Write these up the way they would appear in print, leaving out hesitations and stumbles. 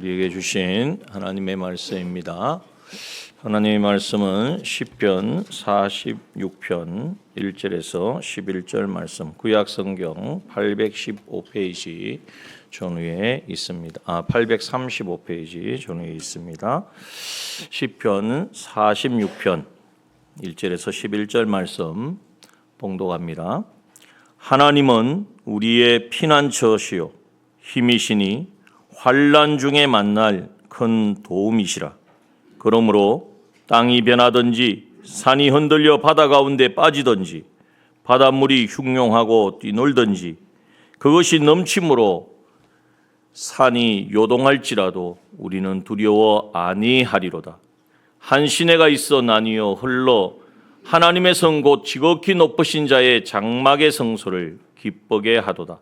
우리에게 주신 하나님의 말씀입니다. 하나님의 말씀은 시편 46편 1절에서 11절 말씀, 구약성경 815페이지 전후에 있습니다. 835페이지 전후에 있습니다. 시편 46편 1절에서 11절 말씀 봉독합니다. 하나님은 우리의 피난처시요 힘이시니 환난 중에 만날 큰 도움이시라. 그러므로 땅이 변하든지 산이 흔들려 바다 가운데 빠지든지 바닷물이 흉용하고 뛰놀든지 그것이 넘침으로 산이 요동할지라도 우리는 두려워 아니하리로다. 한 시내가 있어 나뉘어 흘러 하나님의 성 곧 지극히 높으신 자의 장막의 성소를 기쁘게 하도다.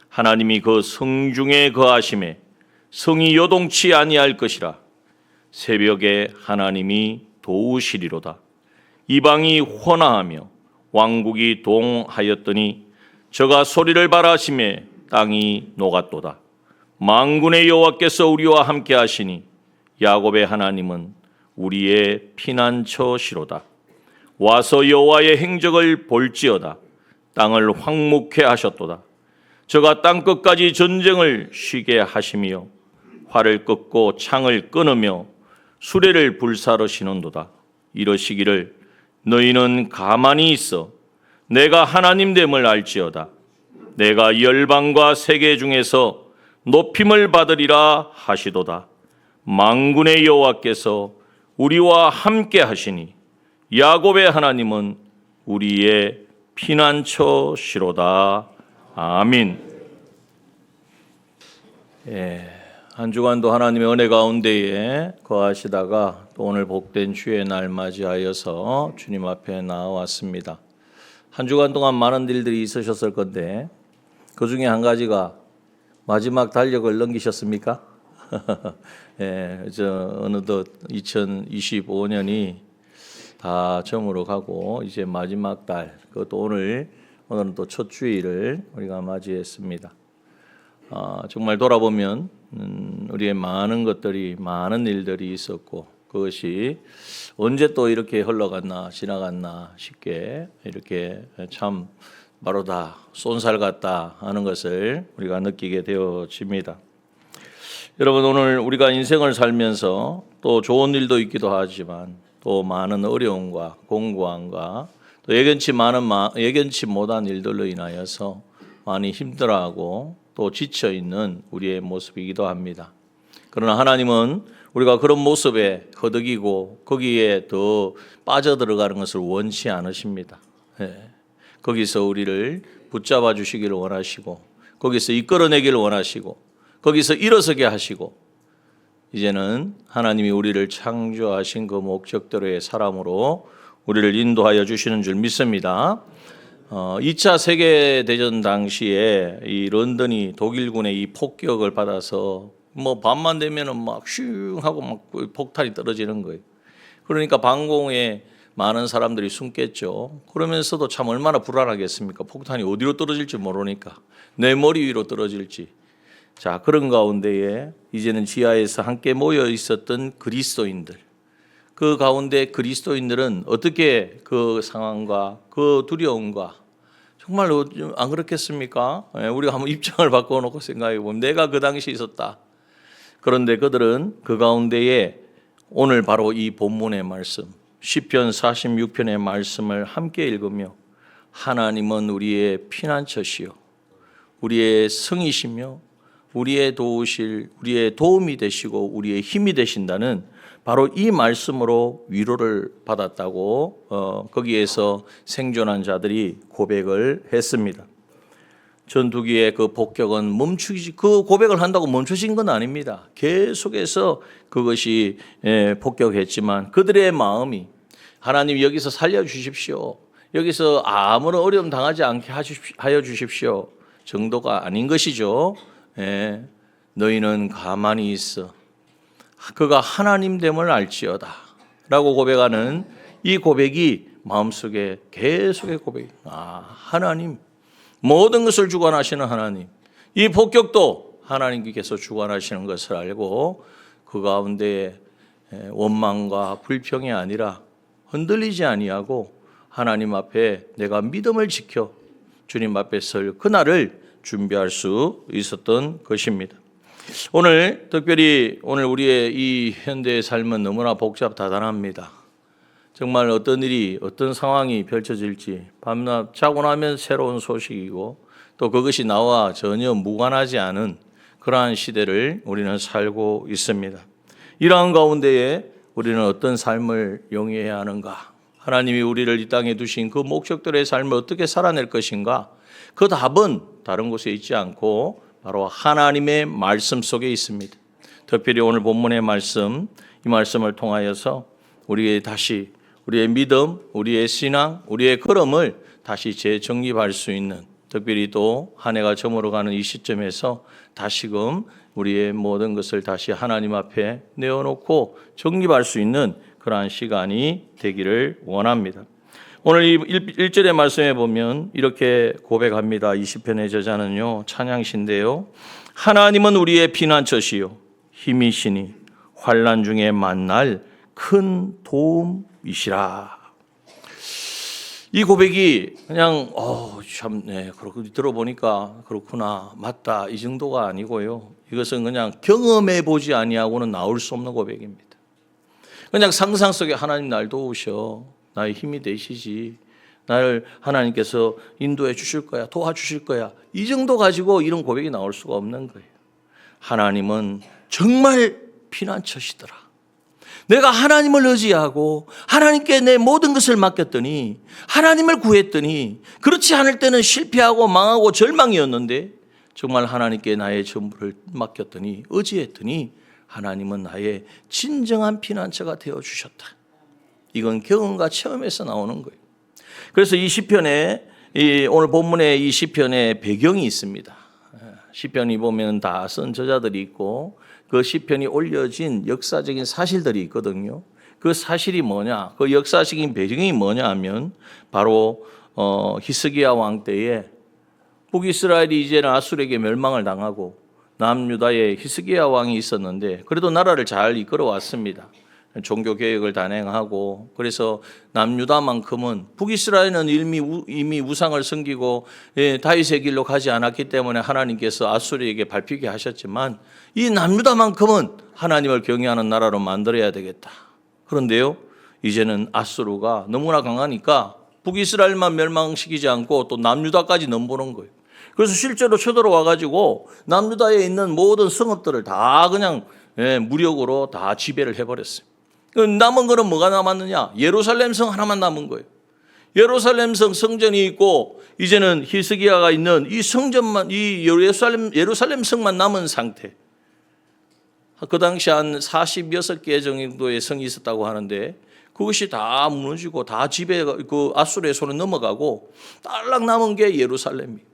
하나님이 그 성중에 거하심에 성이 요동치 아니할 것이라. 새벽에 하나님이 도우시리로다. 이방이 혼화하며 왕국이 동하였더니 저가 소리를 발하심에 땅이 녹았도다. 만군의 여호와께서 우리와 함께 하시니 야곱의 하나님은 우리의 피난처시로다. 와서 여호와의 행적을 볼지어다. 땅을 황무케 하셨도다. 저가 땅끝까지 전쟁을 쉬게 하시며 활을 꺾고 창을 끊으며 수레를 불사르시는도다. 이러시기를 너희는 가만히 있어 내가 하나님됨을 알지어다. 내가 열방과 세계 중에서 높임을 받으리라 하시도다. 만군의 여호와께서 우리와 함께 하시니 야곱의 하나님은 우리의 피난처시로다. 아멘. 한 주간도 하나님의 은혜 가운데에 거하시다가 또 오늘 복된 주의 날 맞이하여서 주님 앞에 나왔습니다. 한 주간 동안 많은 일들이 있으셨을 건데 그 중에 한 가지가 마지막 달력을 넘기셨습니까? 어느덧 2025년이 다 저물어 가고 이제 마지막 달, 그것도 오늘은 또 첫 주일을 우리가 맞이했습니다. 정말 돌아보면 우리의 많은 것들이, 많은 일들이 있었고 그것이 언제 또 이렇게 흘러갔나 지나갔나 싶게 이렇게 참 바로 다 쏜살 같다 하는 것을 우리가 느끼게 되어집니다. 여러분, 오늘 우리가 인생을 살면서 또 좋은 일도 있기도 하지만 또 많은 어려움과 공고함과 또 예견치 못한 일들로 인하여서 많이 힘들어하고 또 지쳐있는 우리의 모습이기도 합니다. 그러나 하나님은 우리가 그런 모습에 허덕이고 거기에 더 빠져들어가는 것을 원치 않으십니다. 거기서 우리를 붙잡아 주시기를 원하시고 거기서 이끌어내기를 원하시고 거기서 일어서게 하시고 이제는 하나님이 우리를 창조하신 그 목적대로의 사람으로 우리를 인도하여 주시는 줄 믿습니다. 2차 세계대전 당시에 이 런던이 독일군의 이 폭격을 받아서 밤만 되면은 막 슝 하고 막 폭탄이 떨어지는 거예요. 그러니까 방공에 많은 사람들이 숨겠죠. 그러면서도 참 얼마나 불안하겠습니까? 폭탄이 어디로 떨어질지 모르니까 내 머리 위로 떨어질지. 자, 그런 가운데에 이제는 지하에서 함께 모여 있었던 그리스도인들, 그 가운데 그리스도인들은 어떻게 그 상황과 그 두려움과 정말 안 그렇겠습니까? 우리가 한번 입장을 바꿔놓고 생각해 보면 내가 그 당시에 있었다. 그런데 그들은 그 가운데에 오늘 바로 이 본문의 말씀 시편 46편의 말씀을 함께 읽으며 하나님은 우리의 피난처시요 우리의 성이시며 우리의 도움이 되시고 우리의 힘이 되신다는 바로 이 말씀으로 위로를 받았다고 거기에서 생존한 자들이 고백을 했습니다. 전투기의 그 폭격은 그 고백을 한다고 멈춰진 건 아닙니다. 계속해서 그것이 폭격했지만 그들의 마음이 하나님 여기서 살려주십시오. 여기서 아무런 어려움 당하지 않게 하여 주십시오. 정도가 아닌 것이죠. 너희는 가만히 있어. 그가 하나님됨을 알지어다 라고 고백하는 이 고백이 마음속에 계속의 고백이 하나님, 모든 것을 주관하시는 하나님, 이 폭격도 하나님께서 주관하시는 것을 알고 그 가운데 원망과 불평이 아니라 흔들리지 아니하고 하나님 앞에 내가 믿음을 지켜 주님 앞에 설 그날을 준비할 수 있었던 것입니다. 오늘 특별히 오늘 우리의 이 현대의 삶은 너무나 복잡다단합니다. 정말 어떤 일이 어떤 상황이 펼쳐질지 밤낮 자고 나면 새로운 소식이고 또 그것이 나와 전혀 무관하지 않은 그러한 시대를 우리는 살고 있습니다. 이러한 가운데에 우리는 어떤 삶을 영위해야 하는가? 하나님이 우리를 이 땅에 두신 그 목적들의 삶을 어떻게 살아낼 것인가? 그 답은 다른 곳에 있지 않고 바로 하나님의 말씀 속에 있습니다. 특별히 오늘 본문의 말씀, 이 말씀을 통하여서 우리의 다시 우리의 믿음, 우리의 신앙, 우리의 걸음을 다시 재정립할 수 있는, 특별히 또 한 해가 저물어가는 이 시점에서 다시금 우리의 모든 것을 다시 하나님 앞에 내어놓고 정립할 수 있는 그러한 시간이 되기를 원합니다. 오늘 이 1절의 말씀에 보면 이렇게 고백합니다. 이 시편의 저자는요, 찬양시인데요. 하나님은 우리의 피난처시요 힘이시니 환난 중에 만날 큰 도움이시라. 이 고백이 그냥 참 그렇고 들어보니까 그렇구나, 맞다, 이 정도가 아니고요. 이것은 그냥 경험해 보지 아니하고는 나올 수 없는 고백입니다. 그냥 상상 속에 하나님 날 도우셔, 나의 힘이 되시지, 나를 하나님께서 인도해 주실 거야, 도와주실 거야, 이 정도 가지고 이런 고백이 나올 수가 없는 거예요. 하나님은 정말 피난처시더라. 내가 하나님을 의지하고 하나님께 내 모든 것을 맡겼더니, 하나님을 구했더니, 그렇지 않을 때는 실패하고 망하고 절망이었는데 정말 하나님께 나의 전부를 맡겼더니, 의지했더니 하나님은 나의 진정한 피난처가 되어주셨다. 이건 경험과 체험에서 나오는 거예요. 그래서 이 시편에, 오늘 본문에 이 시편의 배경이 있습니다. 시편이 보면 다 쓴 저자들이 있고 그 시편이 올려진 역사적인 사실들이 있거든요. 그 사실이 뭐냐, 그 역사적인 배경이 뭐냐 하면 바로 히스기야 왕 때에 북이스라엘이 이제는 아수르에게 멸망을 당하고 남유다에 히스기야 왕이 있었는데 그래도 나라를 잘 이끌어 왔습니다. 종교 개혁을 단행하고, 그래서 남유다만큼은, 북이스라엘은 이미 우상을 섬기고 다윗의 길로 가지 않았기 때문에 하나님께서 아수르에게 밟히게 하셨지만 이 남유다만큼은 하나님을 경외하는 나라로 만들어야 되겠다. 그런데요, 이제는 아수르가 너무나 강하니까 북이스라엘만 멸망시키지 않고 또 남유다까지 넘보는 거예요. 그래서 실제로 쳐들어와 가지고 남유다에 있는 모든 성읍들을 다 그냥 무력으로 다 지배를 해버렸어요. 남은 거는 뭐가 남았느냐? 예루살렘 성 하나만 남은 거예요. 예루살렘 성 성전이 있고 이제는 히스기야가 있는 이 성전만, 이 예루살렘 성만 남은 상태. 그 당시 한 46개 정도의 성이 있었다고 하는데 그것이 다 무너지고 다 그 아수르의 손에 넘어가고 딸락 남은 게 예루살렘이에요.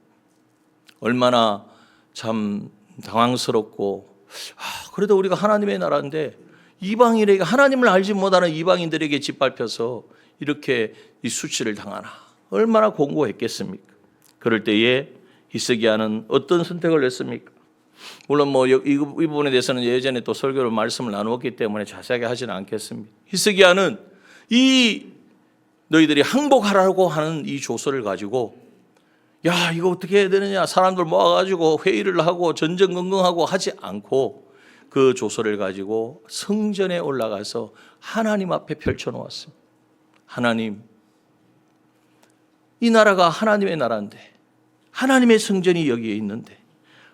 얼마나 참 당황스럽고, 그래도 우리가 하나님의 나라인데 이방인에게, 하나님을 알지 못하는 이방인들에게 짓밟혀서 이렇게 이 수치를 당하나, 얼마나 공고했겠습니까? 그럴 때에 히스기야는 어떤 선택을 했습니까? 물론 이 부분에 대해서는 예전에 또 설교로 말씀을 나누었기 때문에 자세하게 하지는 않겠습니다. 히스기야는 이 너희들이 항복하라고 하는 이 조서를 가지고, 야, 이거 어떻게 해야 되느냐, 사람들 모아가지고 회의를 하고 전전긍긍하고 하지 않고 그 조서를 가지고 성전에 올라가서 하나님 앞에 펼쳐놓았습니다. 하나님, 이 나라가 하나님의 나라인데, 하나님의 성전이 여기에 있는데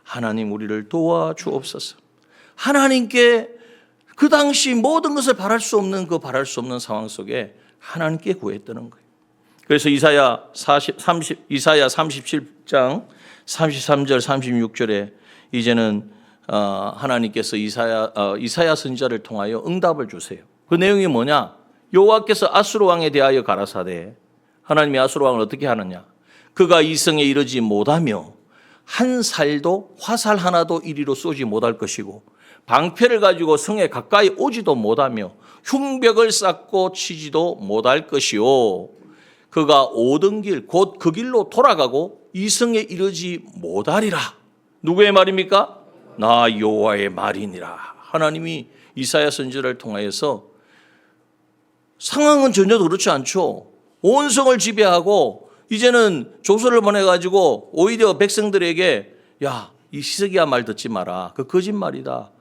하나님 우리를 도와주옵소서. 하나님께 그 당시 모든 것을 바랄 수 없는 상황 속에 하나님께 구했다는 거예요. 그래서 이사야 37장 33절 36절에 이제는 하나님께서 이사야 선지자를 통하여 응답을 주세요. 그 내용이 뭐냐? 여호와께서 아수르 왕에 대하여 가라사대, 하나님이 아수르 왕을 어떻게 하느냐? 그가 이 성에 이르지 못하며 한 살도 화살 하나도 이리로 쏘지 못할 것이고 방패를 가지고 성에 가까이 오지도 못하며 흉벽을 쌓고 치지도 못할 것이요, 그가 오던 길 곧 그 길로 돌아가고 이 성에 이르지 못하리라. 누구의 말입니까? 나 여호와의 말이니라. 하나님이 이사야 선지자를 통하여서 상황은 전혀 그렇지 않죠. 온 성을 지배하고 이제는 조서를 보내가지고 오히려 백성들에게 야, 이 히스기야 말 듣지 마라. 그 거짓말이다.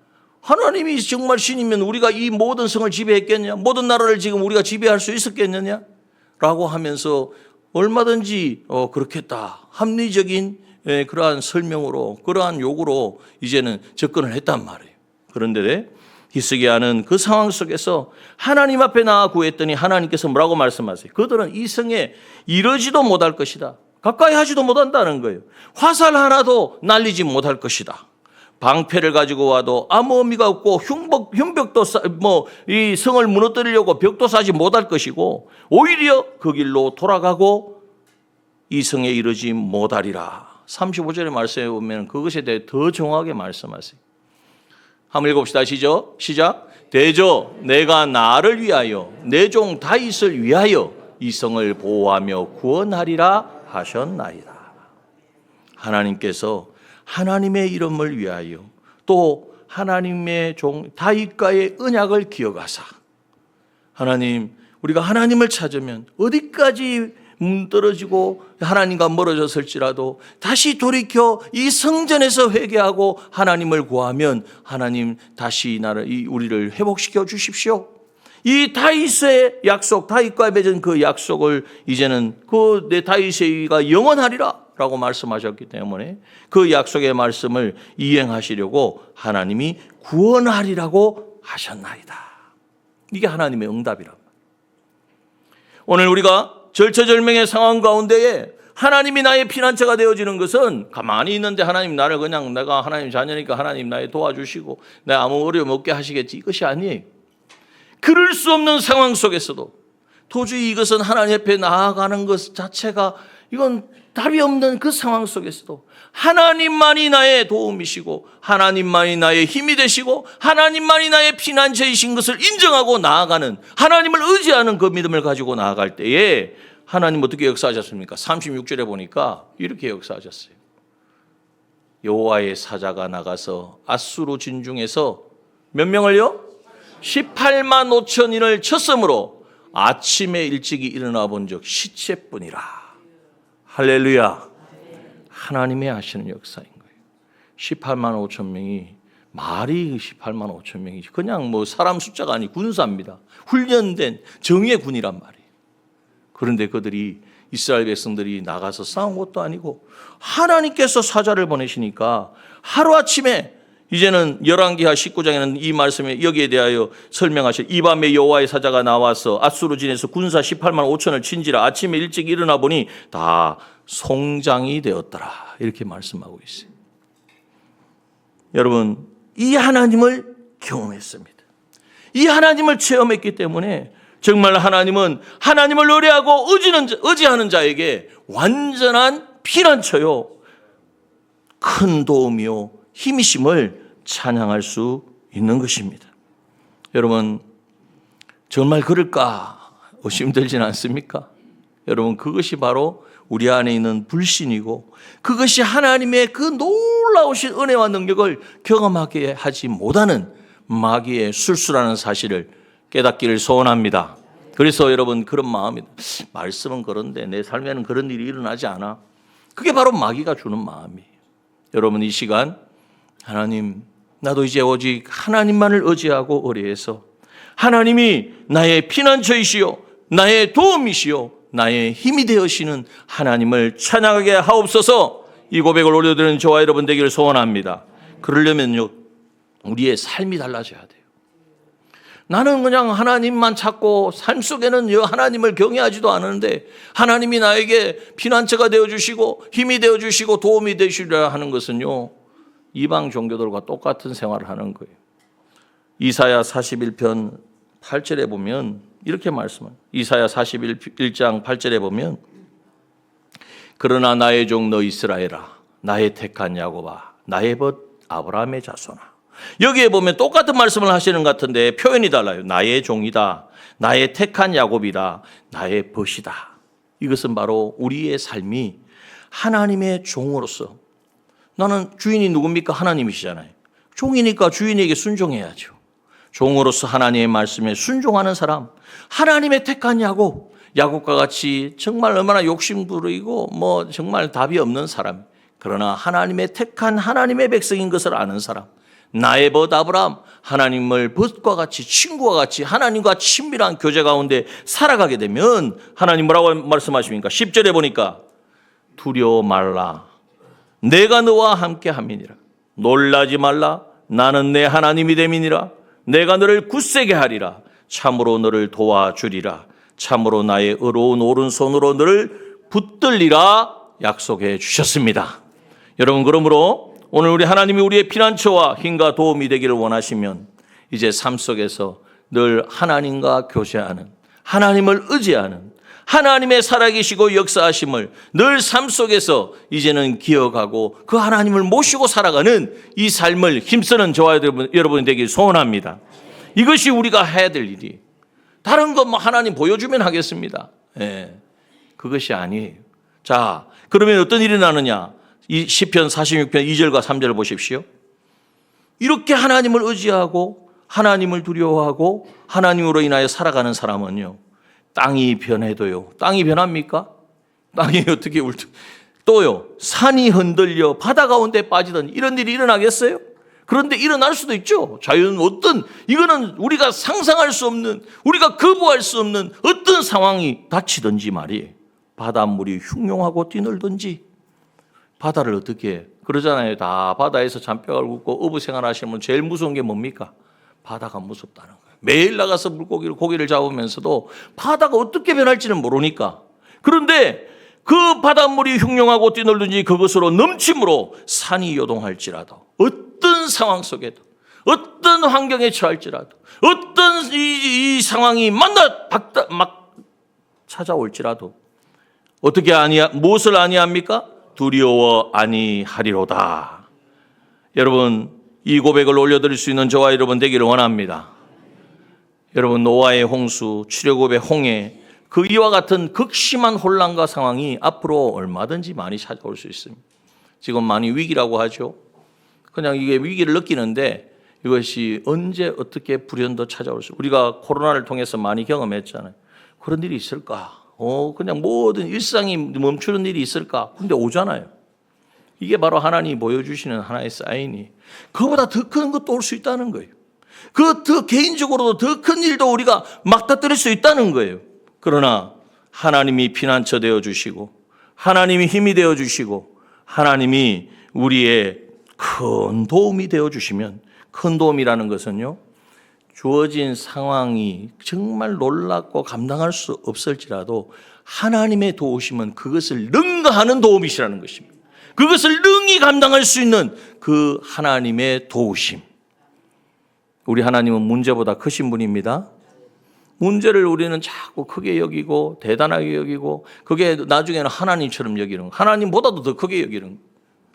하나님이 정말 신이면 우리가 이 모든 성을 지배했겠냐? 모든 나라를 지금 우리가 지배할 수 있었겠느냐? 라고 하면서 얼마든지 그렇겠다. 합리적인 그러한 설명으로, 그러한 요구로 이제는 접근을 했단 말이에요. 그런데 히스기야는 그 상황 속에서 하나님 앞에 나아 구했더니 하나님께서 뭐라고 말씀하세요? 그들은 이 성에 이르지도 못할 것이다. 가까이 하지도 못한다는 거예요. 화살 하나도 날리지 못할 것이다. 방패를 가지고 와도 아무 의미가 없고 흉벽도 이 성을 무너뜨리려고 벽도 쌓지 못할 것이고 오히려 그 길로 돌아가고 이 성에 이르지 못하리라. 35절의 말씀에 보면 그것에 대해 더 정확하게 말씀하세요. 한번 읽어봅시다. 시작. 대저 내가 나를 위하여 내 종 다윗을 위하여 이 성을 보호하며 구원하리라 하셨나이다. 하나님께서 하나님의 이름을 위하여 또 하나님의 종 다윗과의 언약을 기억하사 하나님 우리가 하나님을 찾으면 어디까지 떨어지고 하나님과 멀어졌을지라도 다시 돌이켜 이 성전에서 회개하고 하나님을 구하면 하나님 다시 우리를 회복시켜 주십시오. 이 다윗의 약속, 다윗과 맺은 그 약속을 이제는 그 내 다윗의 의가 영원하리라 라고 말씀하셨기 때문에 그 약속의 말씀을 이행하시려고 하나님이 구원하리라고 하셨나이다. 이게 하나님의 응답이란 말이에요. 오늘 우리가 절체절명의 상황 가운데에 하나님이 나의 피난처가 되어지는 것은 가만히 있는데 하나님 나를 그냥 내가 하나님 자녀니까 하나님 나의 도와주시고 내가 아무 어려움 없게 하시겠지 이것이 아니에요. 그럴 수 없는 상황 속에서도 도저히 이것은 하나님 앞에 나아가는 것 자체가 이건 답이 없는 그 상황 속에서도 하나님만이 나의 도움이시고 하나님만이 나의 힘이 되시고 하나님만이 나의 피난처이신 것을 인정하고 나아가는 하나님을 의지하는 그 믿음을 가지고 나아갈 때에 하나님 어떻게 역사하셨습니까? 36절에 보니까 이렇게 역사하셨어요. 여호와의 사자가 나가서 앗수르 진중에서 몇 명을요? 18만 5천인을 쳤으므로 아침에 일찍이 일어나 본 적 시체뿐이라. 할렐루야. 하나님의 하시는 역사인 거예요. 18만 5천 명이 말이 18만 5천 명이지 그냥 뭐 사람 숫자가 아니 군사입니다. 훈련된 정예 군이란 말이에요. 그런데 그들이 이스라엘 백성들이 나가서 싸운 것도 아니고 하나님께서 사자를 보내시니까 하루아침에 이제는 열왕기하 19장에는 이 말씀에 여기에 대하여 설명하실 이 밤에 여호와의 사자가 나와서 앗수르 진에서 군사 18만 5천을 친지라 아침에 일찍 일어나 보니 다 송장이 되었더라 이렇게 말씀하고 있어요. 여러분 이 하나님을 경험했습니다. 이 하나님을 체험했기 때문에 정말 하나님은 하나님을 의뢰하고 의지하는 자에게 완전한 피난처요 큰 도움이요 힘이심을 찬양할 수 있는 것입니다. 여러분 정말 그럴까 의심들지는 않습니까? 여러분 그것이 바로 우리 안에 있는 불신이고 그것이 하나님의 그 놀라우신 은혜와 능력을 경험하게 하지 못하는 마귀의 술수라는 사실을 깨닫기를 소원합니다. 그래서 여러분 그런 마음이 말씀은 그런데 내 삶에는 그런 일이 일어나지 않아. 그게 바로 마귀가 주는 마음이에요. 여러분 이 시간 하나님 나도 이제 오직 하나님만을 의지하고 의뢰해서 하나님이 나의 피난처이시요 나의 도움이시요 나의 힘이 되어시는 하나님을 찬양하게 하옵소서. 이 고백을 올려드리는 저와 여러분 되기를 소원합니다. 그러려면요 우리의 삶이 달라져야 돼요. 나는 그냥 하나님만 찾고 삶 속에는 하나님을 경외하지도 않는데 하나님이 나에게 피난처가 되어주시고 힘이 되어주시고 도움이 되시리라 하는 것은요 이방 종교들과 똑같은 생활을 하는 거예요. 이사야 41편 8절에 보면 이렇게 말씀합니다. 이사야 41장 8절에 보면 그러나 나의 종 너 이스라엘아 나의 택한 야곱아 나의 벗 아브라함의 자손아. 여기에 보면 똑같은 말씀을 하시는 것 같은데 표현이 달라요. 나의 종이다. 나의 택한 야곱이다. 나의 벗이다. 이것은 바로 우리의 삶이 하나님의 종으로서 나는 주인이 누굽니까? 하나님이시잖아요. 종이니까 주인에게 순종해야죠. 종으로서 하나님의 말씀에 순종하는 사람, 하나님의 택한 야곱과 같이 정말 얼마나 욕심부리고 정말 답이 없는 사람, 그러나 하나님의 택한 하나님의 백성인 것을 아는 사람, 나의 벗 아브라함, 하나님을 벗과 같이 친구와 같이 하나님과 친밀한 교제 가운데 살아가게 되면 하나님 뭐라고 말씀하십니까? 10절에 보니까 두려워 말라, 내가 너와 함께 함이니라. 놀라지 말라, 나는 내 하나님이 됨이니라. 내가 너를 굳세게 하리라. 참으로 너를 도와주리라. 참으로 나의 의로운 오른손으로 너를 붙들리라 약속해 주셨습니다. 여러분, 그러므로 오늘 우리 하나님이 우리의 피난처와 힘과 도움이 되기를 원하시면 이제 삶 속에서 늘 하나님과 교제하는, 하나님을 의지하는, 하나님의 살아계시고 역사하심을 늘 삶 속에서 이제는 기억하고 그 하나님을 모시고 살아가는 이 삶을 힘쓰는 저와 여러분이 되길 소원합니다. 이것이 우리가 해야 될 일이, 다른 거 하나님 보여주면 하겠습니다. 그것이 아니에요. 자, 그러면 어떤 일이 나느냐? 이 시편 46편 2절과 3절을 보십시오. 이렇게 하나님을 의지하고 하나님을 두려워하고 하나님으로 인하여 살아가는 사람은요, 땅이 변해도요. 땅이 변합니까? 땅이 어떻게 또요, 산이 흔들려 바다 가운데 빠지던 이런 일이 일어나겠어요? 그런데 일어날 수도 있죠. 자연은 이거는 우리가 상상할 수 없는, 우리가 거부할 수 없는 어떤 상황이 닥치든지 말이에요. 바닷물이 흉용하고 뛰놀든지, 바다를 어떻게, 그러잖아요. 다 바다에서 잔뼈를 굽고 어부 생활하시면 제일 무서운 게 뭡니까? 바다가 무섭다는 거예요. 매일 나가서 고기를 잡으면서도 바다가 어떻게 변할지는 모르니까. 그런데 그 바닷물이 흉용하고 뛰놀든지 그것으로 넘침으로 산이 요동할지라도, 어떤 상황 속에도, 어떤 환경에 처할지라도, 어떤 이 상황이 막 찾아올지라도 무엇을 아니합니까? 두려워 아니하리로다. 여러분, 이 고백을 올려드릴 수 있는 저와 여러분 되기를 원합니다. 여러분, 노아의 홍수, 출애굽의 홍해, 그 이와 같은 극심한 혼란과 상황이 앞으로 얼마든지 많이 찾아올 수 있습니다. 지금 많이 위기라고 하죠. 그냥 이게 위기를 느끼는데 이것이 언제 어떻게 불현도 찾아올 수, 우리가 코로나를 통해서 많이 경험했잖아요. 그런 일이 있을까? 그냥 모든 일상이 멈추는 일이 있을까? 근데 오잖아요. 이게 바로 하나님이 보여주시는 하나의 사인이, 그거보다 더 큰 것도 올 수 있다는 거예요. 더 개인적으로도 더 큰 일도 우리가 맞닥뜨릴 수 있다는 거예요. 그러나 하나님이 피난처 되어주시고, 하나님이 힘이 되어주시고, 하나님이 우리의 큰 도움이 되어주시면, 큰 도움이라는 것은요, 주어진 상황이 정말 놀랍고 감당할 수 없을지라도 하나님의 도우심은 그것을 능가하는 도움이시라는 것입니다. 그것을 능히 감당할 수 있는 그 하나님의 도우심. 우리 하나님은 문제보다 크신 분입니다. 문제를 우리는 자꾸 크게 여기고 대단하게 여기고, 그게 나중에는 하나님처럼 여기는, 하나님보다도 더 크게 여기는,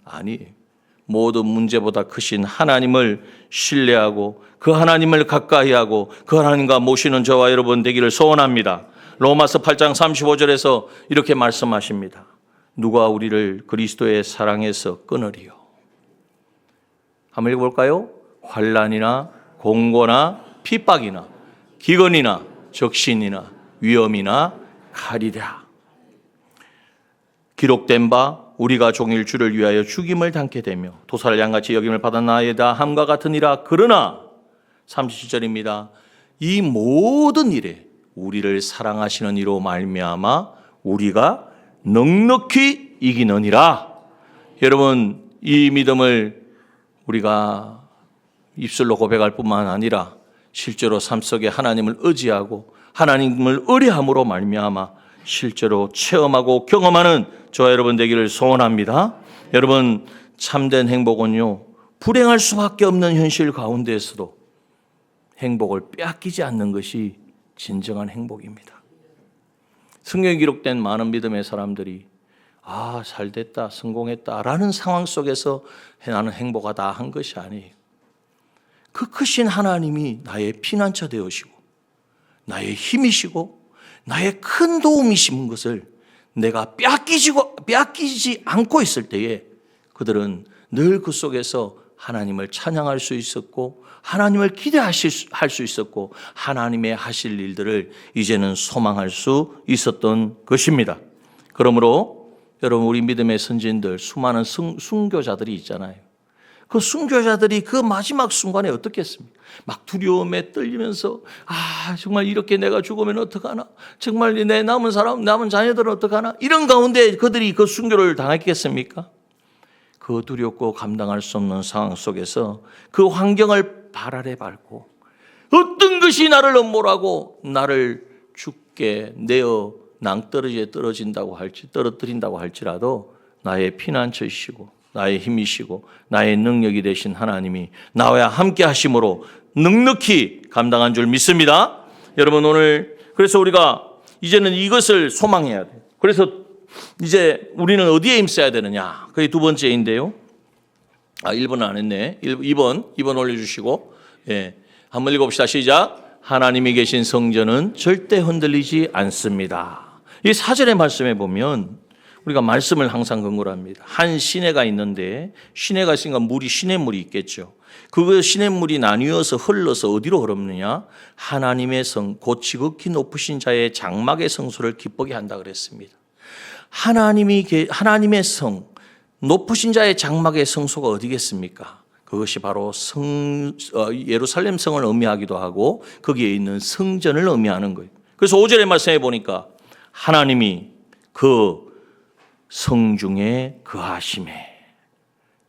아니에요. 모든 문제보다 크신 하나님을 신뢰하고 그 하나님을 가까이하고 그 하나님과 모시는 저와 여러분 되기를 소원합니다. 로마서 8장 35절에서 이렇게 말씀하십니다. 누가 우리를 그리스도의 사랑에서 끊으리요? 한번 읽어볼까요? 환난이나 공고나 핍박이나 기근이나 적신이나 위험이나 칼이라. 기록된 바 우리가 종일 주를 위하여 죽임을 당케 되며 도살을 양같이 여김을 받았나이다 함과 같으니라. 그러나 37절입니다. 이 모든 일에 우리를 사랑하시는 이로 말미암아 우리가 넉넉히 이기느니라. 여러분, 이 믿음을 우리가 입술로 고백할 뿐만 아니라 실제로 삶 속에 하나님을 의지하고 하나님을 의뢰함으로 말미암아 실제로 체험하고 경험하는 저와 여러분 되기를 소원합니다. 여러분, 참된 행복은요, 불행할 수밖에 없는 현실 가운데에서도 행복을 빼앗기지 않는 것이 진정한 행복입니다. 성경에 기록된 많은 믿음의 사람들이 잘됐다, 성공했다라는 상황 속에서 나는 행복하다 한 것이 아니에요. 그 크신 하나님이 나의 피난처 되어시고 나의 힘이시고 나의 큰 도움이신 것을 내가 빼앗기지 않고 있을 때에 그들은 늘 그 속에서 하나님을 찬양할 수 있었고 하나님을 기대할 수 있었고 하나님의 하실 일들을 이제는 소망할 수 있었던 것입니다. 그러므로 여러분, 우리 믿음의 선진들, 수많은 순교자들이 있잖아요. 그 순교자들이 그 마지막 순간에 어떻겠습니까? 막 두려움에 떨리면서 정말 이렇게 내가 죽으면 어떡하나? 정말 내 남은 자녀들은 어떡하나? 이런 가운데 그들이 그 순교를 당했겠습니까? 그 두렵고 감당할 수 없는 상황 속에서 그 환경을 발 아래 밟고 어떤 것이 나를 엄몰하고 나를 죽게 내어 낭떠러지에 떨어뜨린다고 할지라도 나의 피난처이시고 나의 힘이시고 나의 능력이 되신 하나님이 나와 함께 하심으로 넉넉히 감당한 줄 믿습니다. 여러분, 오늘 그래서 우리가 이제는 이것을 소망해야 돼요. 그래서 이제 우리는 어디에 힘써야 되느냐? 그게 두 번째인데요. 1번 안 했네. 2번 올려주시고, 한번 읽어봅시다. 시작. 하나님이 계신 성전은 절대 흔들리지 않습니다. 이 4절의 말씀에 보면 우리가 말씀을 항상 근거로 합니다. 한 시내가 있는데 시내가 있으니까 시냇물이 있겠죠. 그 시냇물이 나뉘어서 흘러서 어디로 흐르느냐? 하나님의 성, 곧 지극히 높으신 자의 장막의 성소를 기쁘게 한다 그랬습니다. 하나님의 성, 높으신 자의 장막의 성소가 어디겠습니까? 그것이 바로 예루살렘 성을 의미하기도 하고 거기에 있는 성전을 의미하는 거예요. 그래서 5절의 말씀에 보니까 하나님이 그 성중에 거하심에,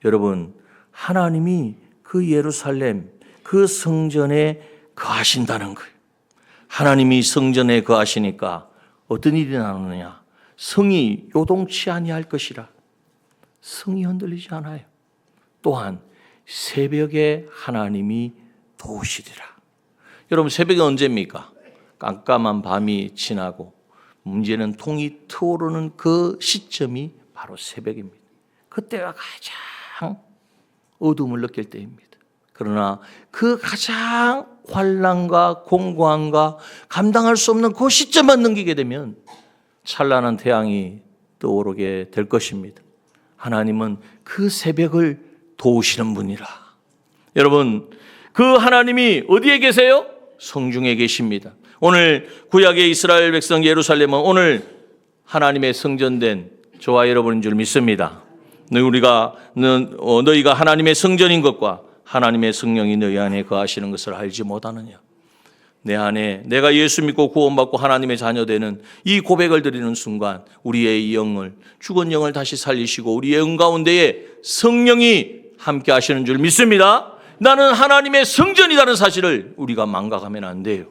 여러분, 하나님이 그 예루살렘 그 성전에 거하신다는 거예요. 하나님이 성전에 거하시니까 어떤 일이 나오느냐? 성이 요동치 아니할 것이라. 성이 흔들리지 않아요. 또한 새벽에 하나님이 도우시리라. 여러분, 새벽이 언제입니까? 깜깜한 밤이 지나고 문제는 통이 트오르는 그 시점이 바로 새벽입니다. 그때가 가장 어둠을 느낄 때입니다. 그러나 그 가장 환난과 공고함과 감당할 수 없는 그 시점만 넘기게 되면 찬란한 태양이 떠오르게 될 것입니다. 하나님은 그 새벽을 도우시는 분이라. 여러분, 그 하나님이 어디에 계세요? 성중에 계십니다. 오늘 구약의 이스라엘 백성 예루살렘은 오늘 하나님의 성전된 저와 여러분인 줄 믿습니다. 너희가 하나님의 성전인 것과 하나님의 성령이 너희 안에 거하시는 것을 알지 못하느냐? 내 안에 내가 예수 믿고 구원받고 하나님의 자녀 되는 이 고백을 드리는 순간 우리의 영을, 죽은 영을 다시 살리시고 우리의 영 가운데에 성령이 함께 하시는 줄 믿습니다. 나는 하나님의 성전이라는 사실을 우리가 망각하면 안 돼요.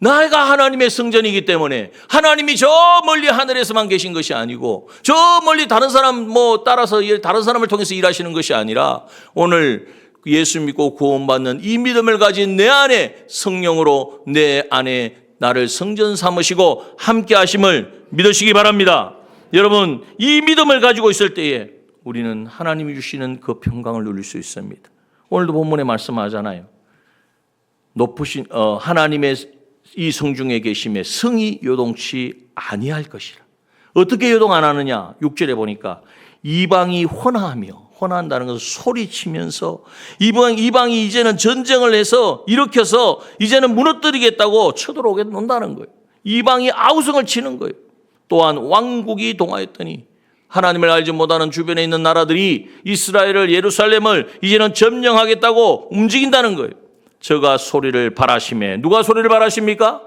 내가 하나님의 성전이기 때문에 하나님이 저 멀리 하늘에서만 계신 것이 아니고 저 멀리 다른 사람 따라서 다른 사람을 통해서 일하시는 것이 아니라 오늘 예수 믿고 구원받는 이 믿음을 가진 내 안에 성령으로 내 안에 나를 성전 삼으시고 함께 하심을 믿으시기 바랍니다. 여러분, 이 믿음을 가지고 있을 때에 우리는 하나님이 주시는 그 평강을 누릴 수 있습니다. 오늘도 본문에 말씀하잖아요. 높으신 하나님의 이 성중에 계심에 성이 요동치 아니할 것이라. 어떻게 요동 안 하느냐? 6절에 보니까 이방이 혼화한다는 것을 소리치면서 이방이 이제는 전쟁을 해서 일으켜서 이제는 무너뜨리겠다고 쳐들어오게 논다는 거예요. 이방이 아우성을 치는 거예요. 또한 왕국이 동하였더니 하나님을 알지 못하는 주변에 있는 나라들이 이스라엘을, 예루살렘을 이제는 점령하겠다고 움직인다는 거예요. 저가 소리를 발하시매. 누가 소리를 발하십니까?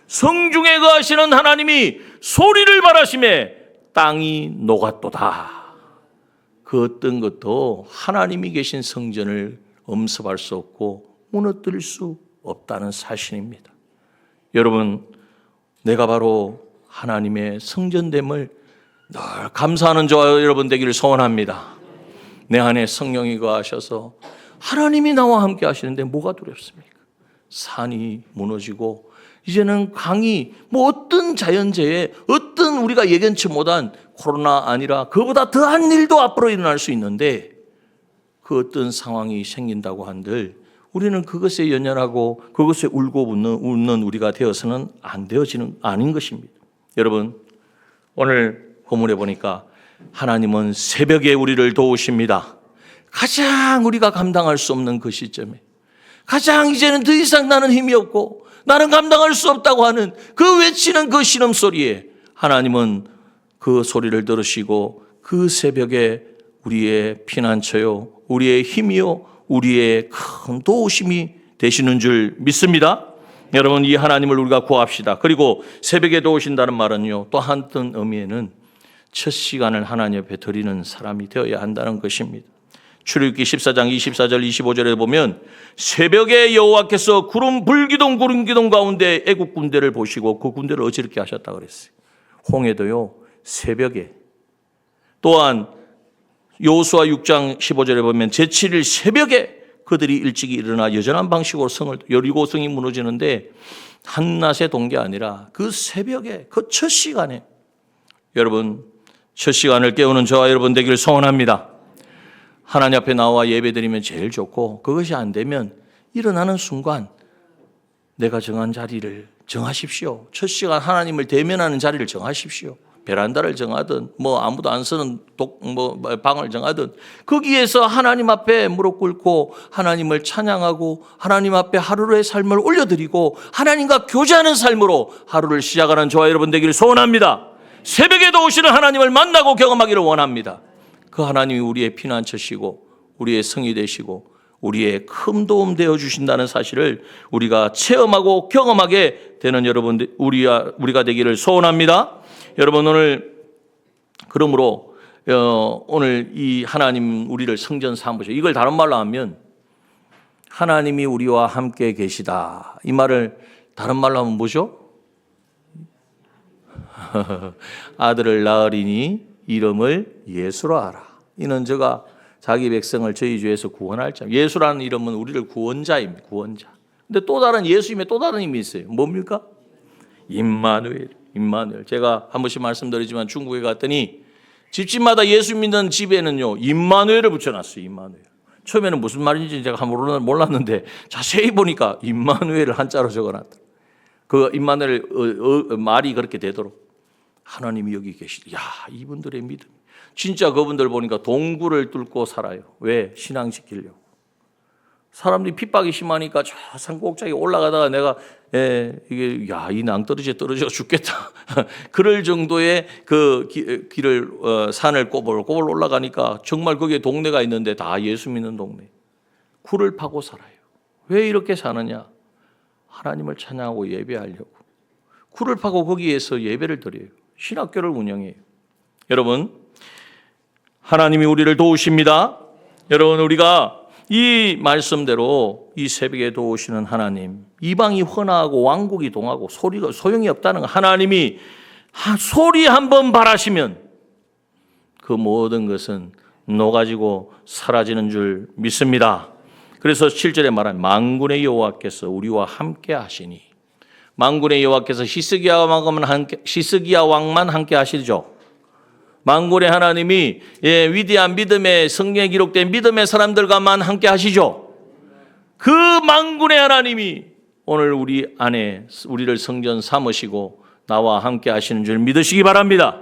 성중에 거하시는 하나님이 소리를 발하시매 땅이 녹았도다. 그 어떤 것도 하나님이 계신 성전을 엄습할 수 없고 무너뜨릴 수 없다는 사실입니다. 여러분, 내가 바로 하나님의 성전됨을 늘 감사하는 저와 여러분 되기를 소원합니다. 내 안에 성령이 거하셔서 하나님이 나와 함께 하시는데 뭐가 두렵습니까? 산이 무너지고 이제는 강이 어떤 자연재해, 어떤 우리가 예견치 못한 코로나 아니라 그보다 더한 일도 앞으로 일어날 수 있는데 그 어떤 상황이 생긴다고 한들 우리는 그것에 연연하고 그것에 울고 웃는 우리가 되어서는 아닌 것입니다. 여러분, 오늘 본문에 보니까 하나님은 새벽에 우리를 도우십니다. 가장 우리가 감당할 수 없는 그 시점에 가장 이제는 더 이상 나는 힘이 없고 나는 감당할 수 없다고 하는 그 외치는 그 신음소리에 하나님은 그 소리를 들으시고 그 새벽에 우리의 피난처요, 우리의 힘이요, 우리의 큰 도우심이 되시는 줄 믿습니다. 여러분, 이 하나님을 우리가 구합시다. 그리고 새벽에 도우신다는 말은요, 또 한떤 의미에는 첫 시간을 하나님 앞에 드리는 사람이 되어야 한다는 것입니다. 출애굽기 14장 24절 25절에 보면 새벽에 여호와께서 불기둥 가운데 애국 군대를 보시고 그 군대를 어지럽게 하셨다고 그랬어요. 홍해도요, 새벽에. 또한 여호수아 6장 15절에 보면 제7일 새벽에 그들이 일찍이 일어나 여전한 방식으로 여리고 성이 무너지는데 한낮에 돈 게 아니라 그 새벽에 그 첫 시간에, 여러분 첫 시간을 깨우는 저와 여러분 되기를 소원합니다. 하나님 앞에 나와 예배드리면 제일 좋고, 그것이 안 되면 일어나는 순간 내가 정한 자리를 정하십시오. 첫 시간 하나님을 대면하는 자리를 정하십시오. 베란다를 정하든 아무도 안 쓰는 방을 정하든 거기에서 하나님 앞에 무릎 꿇고 하나님을 찬양하고 하나님 앞에 하루의 삶을 올려드리고 하나님과 교제하는 삶으로 하루를 시작하는 저와 여러분 되기를 소원합니다. 새벽에도 오시는 하나님을 만나고 경험하기를 원합니다. 그 하나님이 우리의 피난처시고 우리의 성이 되시고 우리의 큰 도움 되어 주신다는 사실을 우리가 체험하고 경험하게 되는 여러분들 우리가 되기를 소원합니다. 여러분, 오늘 그러므로 오늘 이 하나님 우리를 성전 삼으셔, 이걸 다른 말로 하면 하나님이 우리와 함께 계시다, 이 말을 다른 말로 하면 뭐죠? 아들을 낳으리니 이름을 예수로 하라. 이는 저가 자기 백성을 저희 죄에서 구원할 자. 예수라는 이름은 우리를 구원자입니다. 구원자. 근데 또 다른 예수님의 또 다른 의미 있어요. 뭡니까? 임마누엘. 제가 한 번씩 말씀드리지만 중국에 갔더니 집집마다 예수 믿는 집에는요 임마누엘을 붙여놨어요. 임마누엘. 처음에는 무슨 말인지 제가 몰랐는데 자세히 보니까 임마누엘을 한자로 적어놨다. 그 임마누엘 말이 그렇게 되도록 하나님이 여기 계시다. 야, 이분들의 믿음. 진짜 그분들 보니까 동굴을 뚫고 살아요. 왜? 신앙 지키려고. 사람들이 핍박이 심하니까 저 산 꼭대기 올라가다가 내가 이 낭떠러지에 떨어져 죽겠다. 그럴 정도의 그 길을 산을 꼬불꼬불 올라가니까 정말 거기에 동네가 있는데 다 예수 믿는 동네. 굴을 파고 살아요. 왜 이렇게 사느냐? 하나님을 찬양하고 예배하려고. 굴을 파고 거기에서 예배를 드려요. 신학교를 운영해요. 여러분, 하나님이 우리를 도우십니다. 여러분, 우리가 이 말씀대로 이 새벽에 도우시는 하나님, 이방이 헌화하고 왕국이 동하고 소리가 소용이 없다는 거, 하나님이 소리 한번 바라시면 그 모든 것은 녹아지고 사라지는 줄 믿습니다. 그래서 7절에 말한 만군의 여호와께서 우리와 함께 하시니, 만군의 여호와께서 히스기야 왕만 함께 하시죠. 만군의 하나님이 위대한 믿음의 성경에 기록된 믿음의 사람들과만 함께 하시죠. 그 만군의 하나님이 오늘 우리 안에 우리를 성전 삼으시고 나와 함께 하시는 줄 믿으시기 바랍니다.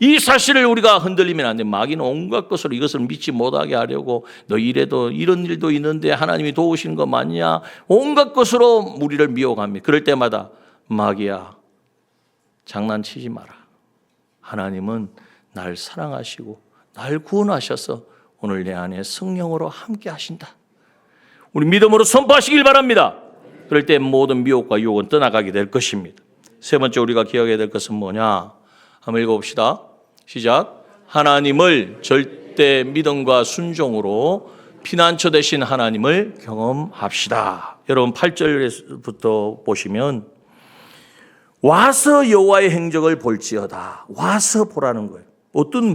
이 사실을 우리가 흔들리면 안 돼. 마귀는 온갖 것으로 이것을 믿지 못하게 하려고, 너 이래도 이런 일도 있는데 하나님이 도우시는 거 맞냐? 온갖 것으로 우리를 미혹합니다. 그럴 때마다 마귀야, 장난치지 마라. 하나님은 날 사랑하시고 날 구원하셔서 오늘 내 안에 성령으로 함께 하신다. 우리 믿음으로 선포하시길 바랍니다. 그럴 때 모든 미혹과 유혹은 떠나가게 될 것입니다. 세 번째 우리가 기억해야 될 것은 뭐냐? 한번 읽어봅시다. 시작. 하나님을 절대 믿음과 순종으로 피난처 되신 하나님을 경험합시다. 여러분 8절부터 보시면 와서 여호와의 행적을 볼지어다. 와서 보라는 거예요.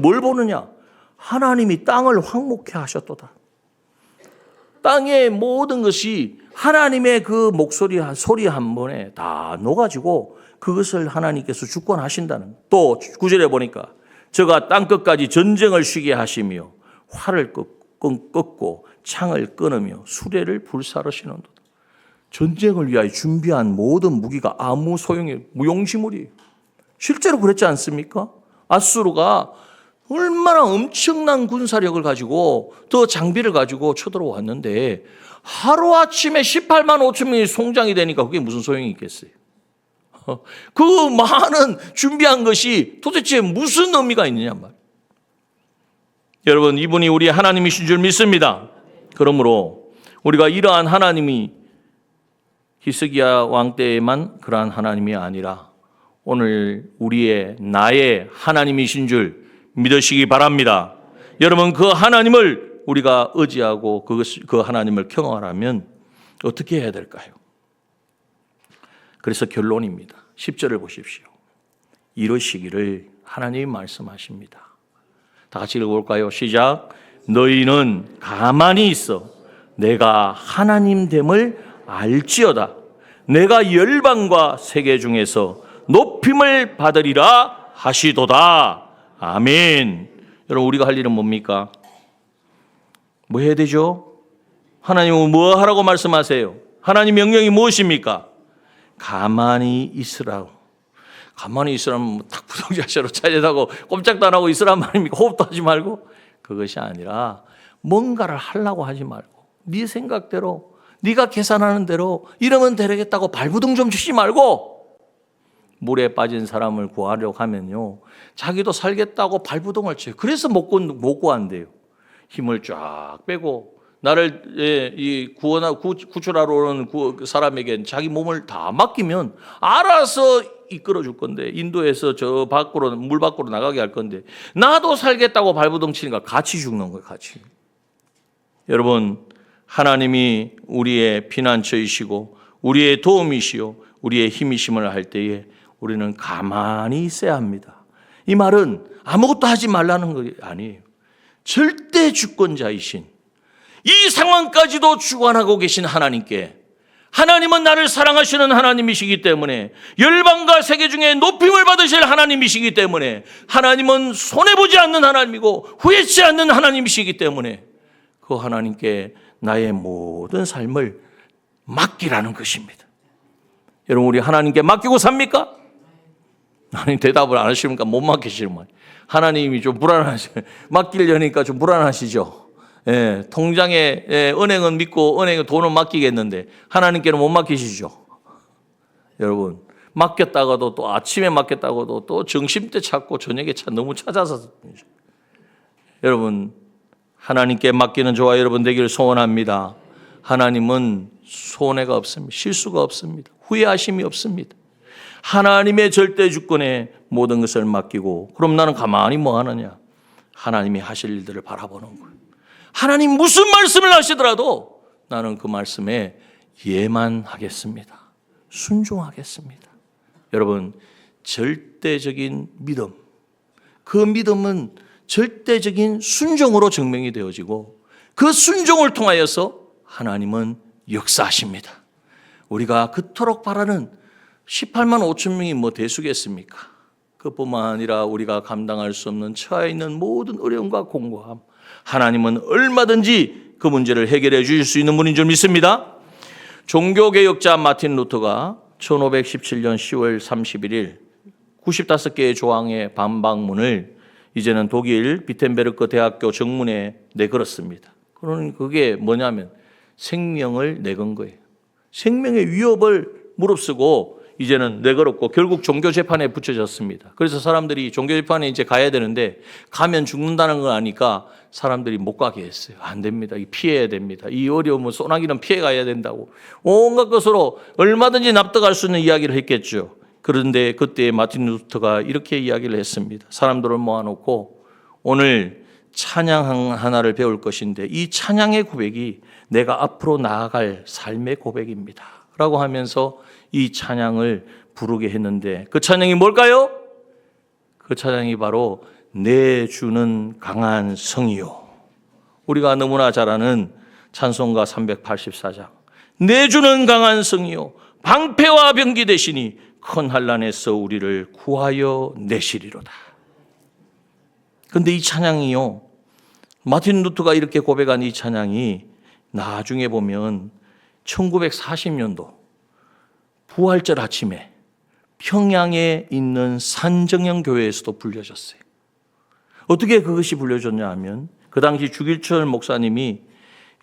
뭘 보느냐? 하나님이 땅을 황목해 하셨도다. 땅의 모든 것이 하나님의 그 목소리, 소리 한 번에 다 녹아지고 그것을 하나님께서 주권하신다는. 또 9절에 보니까 저가 땅끝까지 전쟁을 쉬게 하시며 활을 꺾고 창을 끊으며 수레를 불사르시는도다. 전쟁을 위하여 준비한 모든 무기가 아무 소용이 무용지물이에요. 실제로 그랬지 않습니까? 아수르가 얼마나 엄청난 군사력을 가지고 더 장비를 가지고 쳐들어왔는데 하루아침에 18만 5천 명이 송장이 되니까 그게 무슨 소용이 있겠어요? 그 많은 준비한 것이 도대체 무슨 의미가 있느냐 말이에요. 여러분, 이분이 우리 하나님이신 줄 믿습니다. 그러므로 우리가 이러한 하나님이 히스기야 왕 때에만 그러한 하나님이 아니라 오늘 나의 하나님이신 줄 믿으시기 바랍니다. 여러분, 그 하나님을 우리가 의지하고 그 하나님을 경험하려면 어떻게 해야 될까요? 그래서 결론입니다. 10절을 보십시오. 이러시기를 하나님이 말씀하십니다. 다 같이 읽어볼까요? 시작. 너희는 가만히 있어 내가 하나님 됨을 알지어다. 내가 열방과 세계 중에서 높임을 받으리라 하시도다. 아멘. 여러분, 우리가 할 일은 뭡니까? 뭐 해야 되죠? 하나님은 뭐 하라고 말씀하세요? 하나님 명령이 무엇입니까? 가만히 있으라고. 가만히 있으라면 딱 부동자세로 차렷하고 꼼짝도 안 하고 있으란 말입니까? 호흡도 하지 말고. 그것이 아니라 뭔가를 하려고 하지 말고 네 생각대로 네가 계산하는 대로 이러면 되겠다고 발부둥 좀 치지 말고, 물에 빠진 사람을 구하려고 하면요 자기도 살겠다고 발부둥을 쳐요. 그래서 못 구한대요. 힘을 쫙 빼고 나를 구출하러 오는 그 사람에겐 자기 몸을 다 맡기면 알아서 이끌어 줄 건데, 인도에서 저 밖으로 물 밖으로 나가게 할 건데 나도 살겠다고 발부둥 치니까 같이 죽는 거예요. 같이. 여러분, 하나님이 우리의 피난처이시고 우리의 도움이시요 우리의 힘이심을 할 때에 우리는 가만히 있어야 합니다. 이 말은 아무것도 하지 말라는 거 아니에요. 절대 주권자이신, 이 상황까지도 주관하고 계신 하나님께, 하나님은 나를 사랑하시는 하나님이시기 때문에, 열방과 세계 중에 높임을 받으실 하나님이시기 때문에, 하나님은 손해보지 않는 하나님이고 후회치 않는 하나님이시기 때문에 그 하나님께 나의 모든 삶을 맡기라는 것입니다. 여러분, 우리 하나님께 맡기고 삽니까? 하나님 대답을 안 하시니까 못 맡기시는 말이에요. 하나님이 좀 불안하시죠. 맡기려니까 좀 불안하시죠. 예, 통장에 은행은 믿고 은행에 돈은 맡기겠는데 하나님께는 못 맡기시죠. 여러분, 맡겼다가도 또 아침에 맡겼다가도 또 점심때 찾고 저녁에 너무 찾아서. 여러분, 하나님께 맡기는 저와 여러분 되기를 소원합니다. 하나님은 손해가 없습니다. 실수가 없습니다. 후회하심이 없습니다. 하나님의 절대 주권에 모든 것을 맡기고, 그럼 나는 가만히 뭐 하느냐? 하나님이 하실 일들을 바라보는 거예요. 하나님 무슨 말씀을 하시더라도 나는 그 말씀에 예만 하겠습니다. 순종하겠습니다. 여러분, 절대적인 믿음, 그 믿음은 절대적인 순종으로 증명이 되어지고 그 순종을 통하여서 하나님은 역사하십니다. 우리가 그토록 바라는 18만 5천 명이 뭐 대수겠습니까? 그뿐만 아니라 우리가 감당할 수 없는 처해 있는 모든 어려움과 공고함, 하나님은 얼마든지 그 문제를 해결해 주실 수 있는 분인 줄 믿습니다. 종교개혁자 마틴 루터가 1517년 10월 31일 95개의 조항의 반박문을 이제는 독일 비텐베르크 대학교 정문에 내걸었습니다. 그러니 그게 뭐냐면 생명을 내건 거예요. 생명의 위협을 무릅쓰고 이제는 내걸었고 결국 종교재판에 붙여졌습니다. 그래서 사람들이 종교재판에 이제 가야 되는데 가면 죽는다는 걸 아니까 사람들이 못 가게 했어요. 안 됩니다. 피해야 됩니다. 이 어려움은 소나기는 피해 가야 된다고 온갖 것으로 얼마든지 납득할 수 있는 이야기를 했겠죠. 그런데 그때 마틴 루터가 이렇게 이야기를 했습니다. 사람들을 모아놓고 오늘 찬양 하나를 배울 것인데 이 찬양의 고백이 내가 앞으로 나아갈 삶의 고백입니다 라고 하면서 이 찬양을 부르게 했는데 그 찬양이 뭘까요? 그 찬양이 바로 내 주는 강한 성이요. 우리가 너무나 잘 아는 찬송가 384장, 내 주는 강한 성이요 방패와 병기 되시니 큰 환난에서 우리를 구하여 내시리로다. 그런데 이 찬양이요, 마틴 루터가 이렇게 고백한 이 찬양이 나중에 보면 1940년도 부활절 아침에 평양에 있는 산정형 교회에서도 불려졌어요. 어떻게 그것이 불려졌냐 하면 그 당시 주길철 목사님이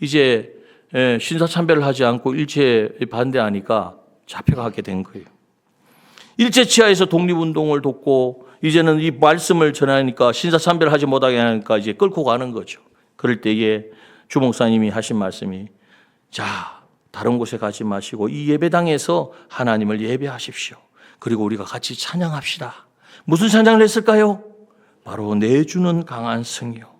이제 신사참배를 하지 않고 일제에 반대하니까 잡혀가게 된 거예요. 일제치하에서 독립운동을 돕고 이제는 이 말씀을 전하니까 신사참배를 하지 못하게 하니까 이제 끌고 가는 거죠. 그럴 때에 주 목사님이 하신 말씀이 자, 다른 곳에 가지 마시고 이 예배당에서 하나님을 예배하십시오. 그리고 우리가 같이 찬양합시다. 무슨 찬양을 했을까요? 바로 내주는 강한 성이요.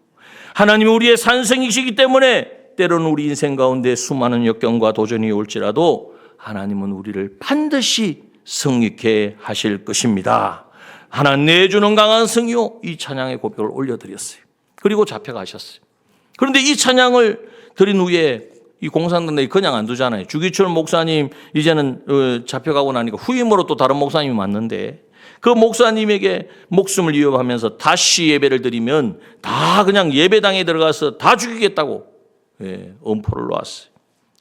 하나님이 우리의 산성이시기 때문에 때로는 우리 인생 가운데 수많은 역경과 도전이 올지라도 하나님은 우리를 반드시 성립케 하실 것입니다. 하나님 내주는 강한 성이요. 이 찬양의 고백을 올려드렸어요. 그리고 잡혀가셨어요. 그런데 이 찬양을 드린 후에 이 공산당들이 그냥 안 두잖아요. 주기철 목사님 이제는 잡혀가고 나니까 후임으로 또 다른 목사님이 왔는데 그 목사님에게 목숨을 위협하면서 다시 예배를 드리면 다 그냥 예배당에 들어가서 다 죽이겠다고 엄포를 놓았어요.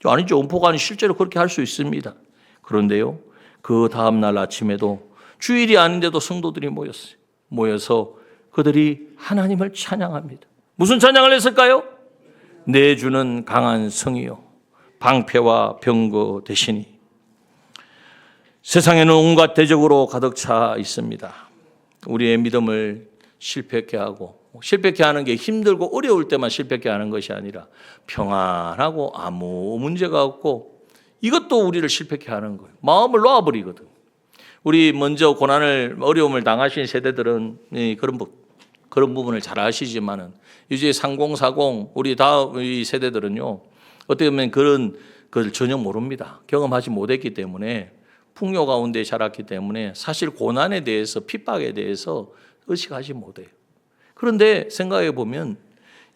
아니죠. 엄포가 아니 실제로 그렇게 할 수 있습니다. 그런데요. 그 다음날 아침에도 주일이 아닌데도 성도들이 모였어요. 모여서 그들이 하나님을 찬양합니다. 무슨 찬양을 했을까요? 내주는 강한 성이요 방패와 병거 되시니. 세상에는 온갖 대적으로 가득 차 있습니다. 우리의 믿음을 실패케 하고 실패케 하는 게 힘들고 어려울 때만 실패케 하는 것이 아니라 평안하고 아무 문제가 없고 이것도 우리를 실패케 하는 거예요. 마음을 놓아버리거든. 우리 먼저 고난을 어려움을 당하신 세대들은 그런 부분을 잘 아시지만은 이제 3040 우리 다음 이 세대들은요 어떻게 보면 그런 걸 전혀 모릅니다. 경험하지 못했기 때문에 풍요 가운데 자랐기 때문에 사실 고난에 대해서 핍박에 대해서 의식하지 못해요. 그런데 생각해 보면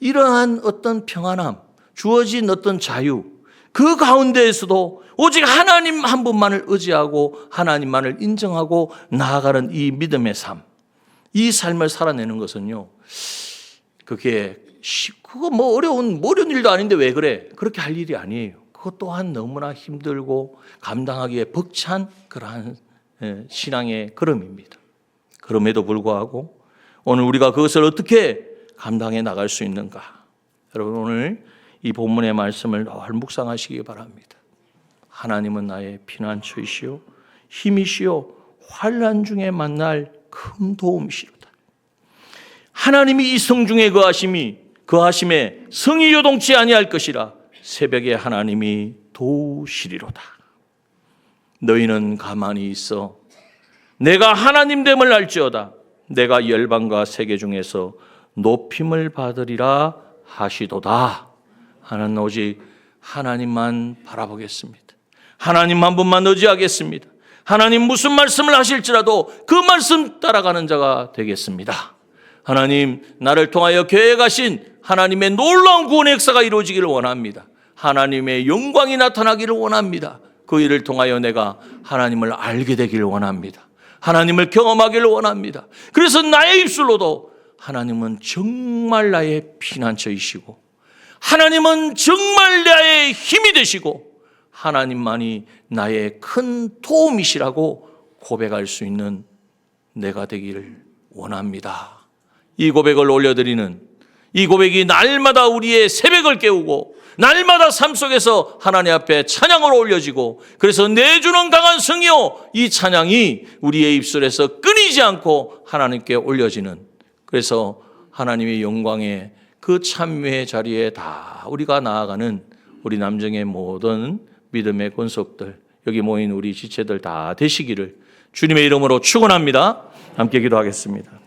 이러한 어떤 평안함, 주어진 어떤 자유 그 가운데에서도 오직 하나님 한 분만을 의지하고 하나님만을 인정하고 나아가는 이 믿음의 삶, 이 삶을 살아내는 것은요 그거 뭐 어려운 일도 아닌데 왜 그래? 그렇게 할 일이 아니에요. 그것 또한 너무나 힘들고 감당하기에 벅찬 그러한 신앙의 걸음입니다. 그럼에도 불구하고 오늘 우리가 그것을 어떻게 감당해 나갈 수 있는가? 여러분 오늘 이 본문의 말씀을 늘 묵상하시기 바랍니다. 하나님은 나의 피난처이시오 힘이시오 환난 중에 만날 큰 도움이시로다. 하나님이 이 성중에 거하심에 성이 요동치 아니할 것이라 새벽에 하나님이 도우시리로다. 너희는 가만히 있어 내가 하나님됨을 알지어다. 내가 열방과 세계 중에서 높임을 받으리라 하시도다. 하나는 오직 하나님만 바라보겠습니다. 하나님 한 분만 의지하겠습니다. 하나님 무슨 말씀을 하실지라도 그 말씀 따라가는 자가 되겠습니다. 하나님 나를 통하여 계획하신 하나님의 놀라운 구원의 역사가 이루어지기를 원합니다. 하나님의 영광이 나타나기를 원합니다. 그 일을 통하여 내가 하나님을 알게 되기를 원합니다. 하나님을 경험하기를 원합니다. 그래서 나의 입술로도 하나님은 정말 나의 피난처이시고 하나님은 정말 나의 힘이 되시고 하나님만이 나의 큰 도움이시라고 고백할 수 있는 내가 되기를 원합니다. 이 고백을 올려드리는 이 고백이 날마다 우리의 새벽을 깨우고 날마다 삶 속에서 하나님 앞에 찬양으로 올려지고 그래서 내주는 강한 성이요 이 찬양이 우리의 입술에서 끊이지 않고 하나님께 올려지는 그래서 하나님의 영광의 그 참회의 자리에 다 우리가 나아가는 우리 남정의 모든 믿음의 권속들 여기 모인 우리 지체들 다 되시기를 주님의 이름으로 축원합니다. 함께 기도하겠습니다.